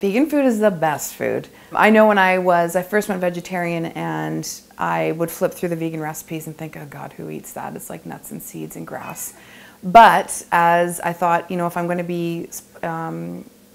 Vegan food is the best food. I know when I first went vegetarian and I would flip through the vegan recipes and think, oh God, who eats that? It's like nuts and seeds and grass. But as I thought, you know, if I'm going to be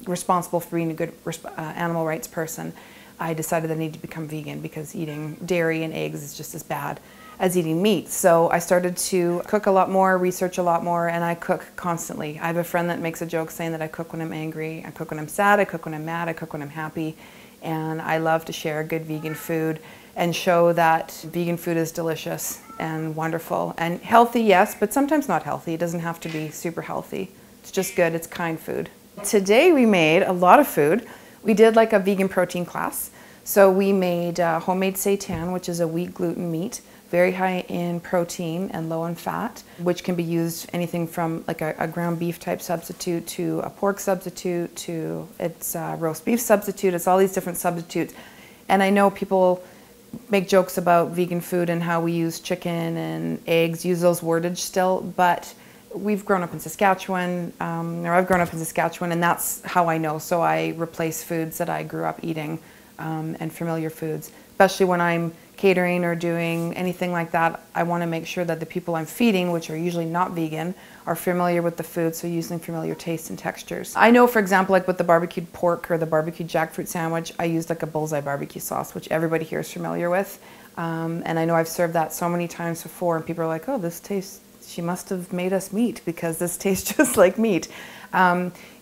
responsible for being a good animal rights person, I decided I need to become vegan because eating dairy and eggs is just as bad as eating meat. So I started to cook a lot more, research a lot more, and I cook constantly. I have a friend that makes a joke saying that I cook when I'm angry, I cook when I'm sad, I cook when I'm mad, I cook when I'm happy, and I love to share good vegan food and show that vegan food is delicious and wonderful and healthy, yes, but sometimes not healthy. It doesn't have to be super healthy. It's just good, it's kind food. Today we made a lot of food. We did like a vegan protein class. So we made homemade seitan, which is a wheat gluten meat, very high in protein and low in fat, which can be used anything from like a ground beef type substitute to a pork substitute to it's a roast beef substitute. It's all these different substitutes. And I know people make jokes about vegan food and how we use chicken and eggs, use those wordage still, but we've grown up in Saskatchewan, or I've grown up in Saskatchewan, and that's how I know. So I replace foods that I grew up eating and familiar foods, especially when I'm catering or doing anything like that. I want to make sure that the people I'm feeding, which are usually not vegan, are familiar with the food, so using familiar tastes and textures. I know, for example, like with the barbecued pork or the barbecued jackfruit sandwich, I used like a bullseye barbecue sauce, which everybody here is familiar with. And I know I've served that so many times before, and people are like, oh, this tastes, she must have made us meat because this tastes just like meat.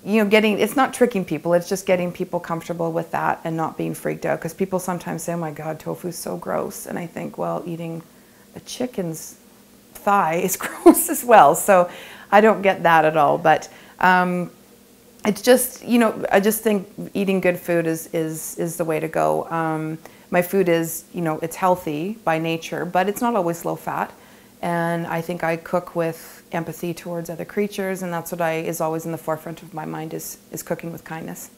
You know, it's not tricking people, it's just getting people comfortable with that and not being freaked out. Because people sometimes say, oh my God, tofu's so gross. And I think, well, eating a chicken's thigh is gross as well. So I don't get that at all. But it's just, you know, I just think eating good food is the way to go. My food is, you know, it's healthy by nature, but it's not always low fat. And I think I cook with empathy towards other creatures, and that's what is always in the forefront of my mind is cooking with kindness.